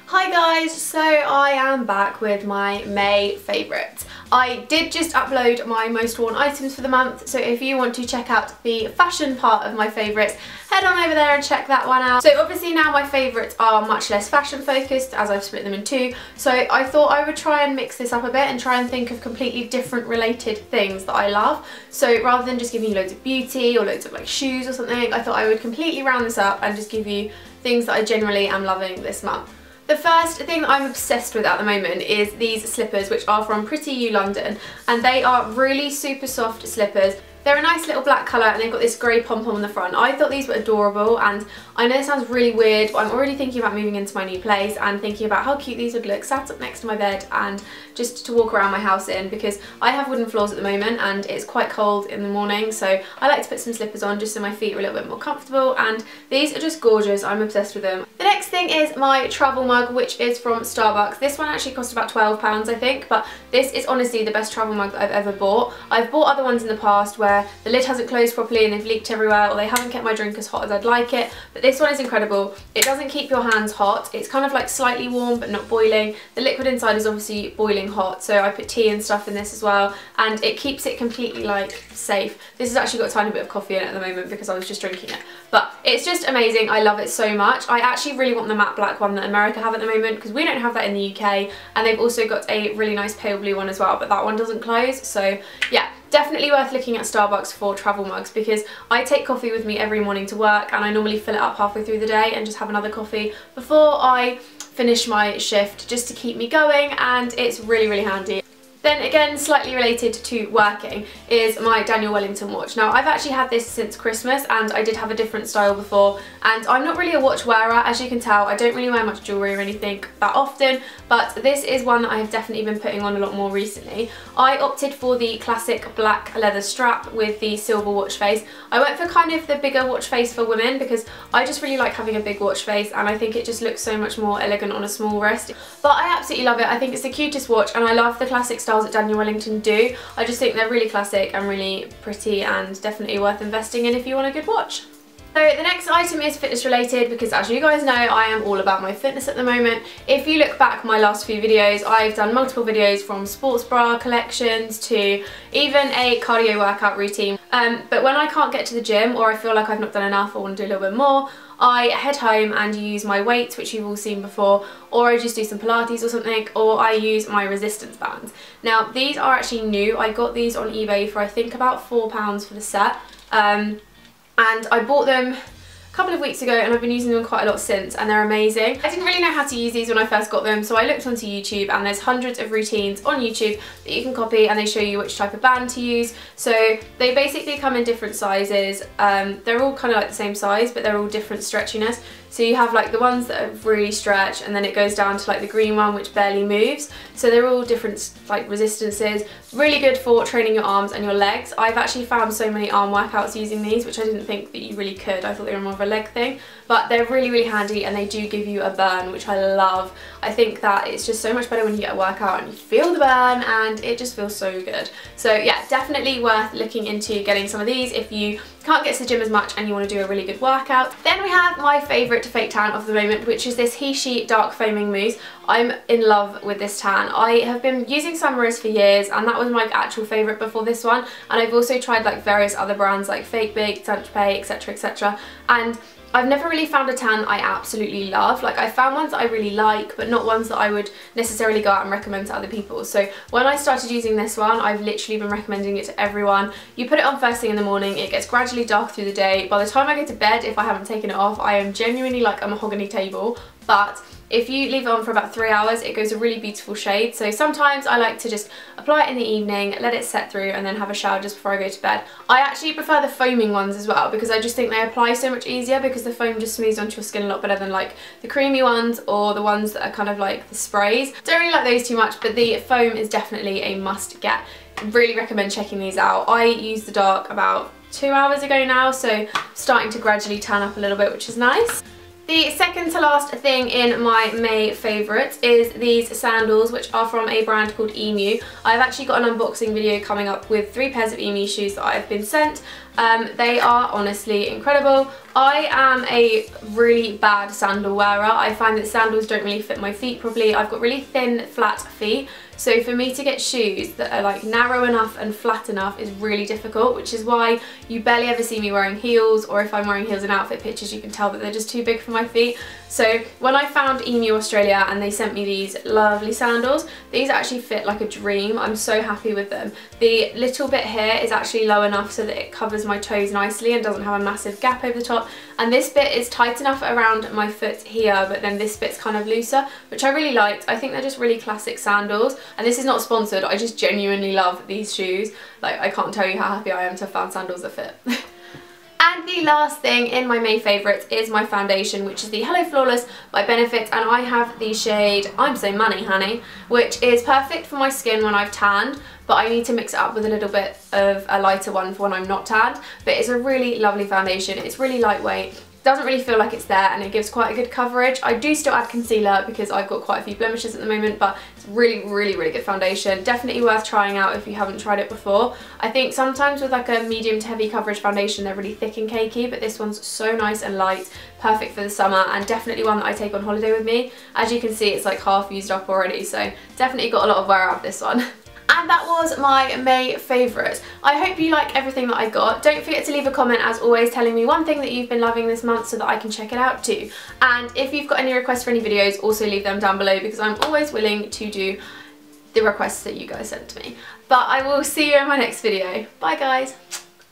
Hi guys, so I am back with my May favourites. I did just upload my most worn items for the month, so if you want to check out the fashion part of my favourites, head on over there and check that one out. So obviously now my favourites are much less fashion focused as I've split them in two, so I thought I would try and mix this up a bit and try and think of completely different related things that I love. So rather than just giving you loads of beauty or loads of like shoes or something, I thought I would completely round this up and just give you things that I generally am loving this month. The first thing that I'm obsessed with at the moment is these slippers, which are from Pretty You London, and they are really super soft slippers. They're a nice little black colour and they've got this grey pom-pom on the front. I thought these were adorable, and I know it sounds really weird, but I'm already thinking about moving into my new place and thinking about how cute these would look sat up next to my bed and just to walk around my house in, because I have wooden floors at the moment and it's quite cold in the morning, so I like to put some slippers on just so my feet are a little bit more comfortable, and these are just gorgeous. I'm obsessed with them. The next thing is my travel mug, which is from Starbucks. This one actually cost about £12 I think, but this is honestly the best travel mug that I've ever bought. I've bought other ones in the past where the lid hasn't closed properly and they've leaked everywhere, or they haven't kept my drink as hot as I'd like it, but this one is incredible. It doesn't keep your hands hot. It's kind of like slightly warm but not boiling. The liquid inside is obviously boiling hot, so I put tea and stuff in this as well, and it keeps it completely like safe. This has actually got a tiny bit of coffee in it at the moment because I was just drinking it, but it's just amazing. I love it so much. I actually really want the matte black one that America have at the moment because we don't have that in the UK, and they've also got a really nice pale blue one as well, but that one doesn't close. So yeah, definitely worth looking at Starbucks for travel mugs, because I take coffee with me every morning to work and I normally fill it up halfway through the day and just have another coffee before I finish my shift, just to keep me going, and it's really handy. Then again, slightly related to working, is my Daniel Wellington watch. Now I've actually had this since Christmas, and I did have a different style before, and I'm not really a watch wearer, as you can tell. I don't really wear much jewellery or anything that often, but this is one that I have definitely been putting on a lot more recently. I opted for the classic black leather strap with the silver watch face. I went for kind of the bigger watch face for women because I just really like having a big watch face, and I think it just looks so much more elegant on a small wrist. But I absolutely love it. I think it's the cutest watch, and I love the classic styles that Daniel Wellington do. I just think they're really classic and really pretty, and definitely worth investing in if you want a good watch. So the next item is fitness related, because as you guys know, I am all about my fitness at the moment. If you look back my last few videos, I've done multiple videos from sports bra collections to even a cardio workout routine. But when I can't get to the gym, or I feel like I've not done enough or want to do a little bit more, I head home and use my weights, which you've all seen before, or I just do some Pilates or something, or I use my resistance bands. Now these are actually new. I got these on eBay for I think about £4 for the set. And I bought them a couple of weeks ago, and I've been using them quite a lot since, and they're amazing. I didn't really know how to use these when I first got them, so I looked onto YouTube, and there's hundreds of routines on YouTube that you can copy, and they show you which type of band to use. So they basically come in different sizes. They're all kind of like the same size, but they're all different stretchiness. So you have like the ones that are really stretch, and then it goes down to like the green one which barely moves. So they're all different like resistances. Really good for training your arms and your legs. I've actually found so many arm workouts using these, which I didn't think that you really could. I thought they were more of a leg thing, but they're really handy, and they do give you a burn, which I love. I think that it's just so much better when you get a workout and you feel the burn, and it just feels so good. So yeah, definitely worth looking into getting some of these if you can't get to the gym as much and you want to do a really good workout. Then we have my favourite fake tan of the moment, which is this he-shi dark foaming mousse. I'm in love with this tan. I have been using Summaris for years, and that was my actual favourite before this one, and I've also tried like various other brands like Fake Big, Sanchpay, etc, and I've never really found a tan I absolutely love. Like, I found ones that I really like, but not ones that I would necessarily go out and recommend to other people. So when I started using this one, I've literally been recommending it to everyone. You put it on first thing in the morning, it gets gradually dark through the day. By the time I go to bed, if I haven't taken it off, I am genuinely like a mahogany table. But if you leave it on for about 3 hours, it goes a really beautiful shade. So sometimes I like to just apply it in the evening, let it set through, and then have a shower just before I go to bed. I actually prefer the foaming ones as well, because I just think they apply so much easier, because the foam just smooths onto your skin a lot better than like the creamy ones or the ones that are kind of like the sprays. Don't really like those too much, but the foam is definitely a must get. Really recommend checking these out. I used the dark about 2 hours ago now, so starting to gradually tan up a little bit, which is nice. The second to last thing in my May favourites is these sandals, which are from a brand called Inu. I've actually got an unboxing video coming up with 3 pairs of Inu shoes that I've been sent, They are honestly incredible. I am a really bad sandal wearer. I find that sandals don't really fit my feet properly. I've got really thin, flat feet. So for me to get shoes that are like narrow enough and flat enough is really difficult, which is why you barely ever see me wearing heels, or if I'm wearing heels in outfit pictures you can tell that they're just too big for my feet. So when I found Inu Australia and they sent me these lovely sandals, these actually fit like a dream. I'm so happy with them. The little bit here is actually low enough so that it covers my toes nicely and doesn't have a massive gap over the top. And this bit is tight enough around my foot here, but then this bit's kind of looser, which I really liked. I think they're just really classic sandals. And this is not sponsored, I just genuinely love these shoes. Like, I can't tell you how happy I am to have found sandals that fit. And the last thing in my May favourites is my foundation, which is the Hello Flawless by Benefit, and I have the shade I'm So Money Honey, which is perfect for my skin when I've tanned, but I need to mix it up with a little bit of a lighter one for when I'm not tanned. But it's a really lovely foundation, it's really lightweight, doesn't really feel like it's there, and it gives quite a good coverage. I do still add concealer because I've got quite a few blemishes at the moment, but it's really, really, really good foundation. Definitely worth trying out if you haven't tried it before. I think sometimes with like a medium to heavy coverage foundation they're really thick and cakey, but this one's so nice and light, perfect for the summer, and definitely one that I take on holiday with me. As you can see, it's like half used up already, so definitely got a lot of wear out of this one. And that was my May favourites. I hope you like everything that I got. Don't forget to leave a comment, as always, telling me one thing that you've been loving this month so that I can check it out too. And if you've got any requests for any videos, also leave them down below, because I'm always willing to do the requests that you guys send to me. But I will see you in my next video. Bye guys!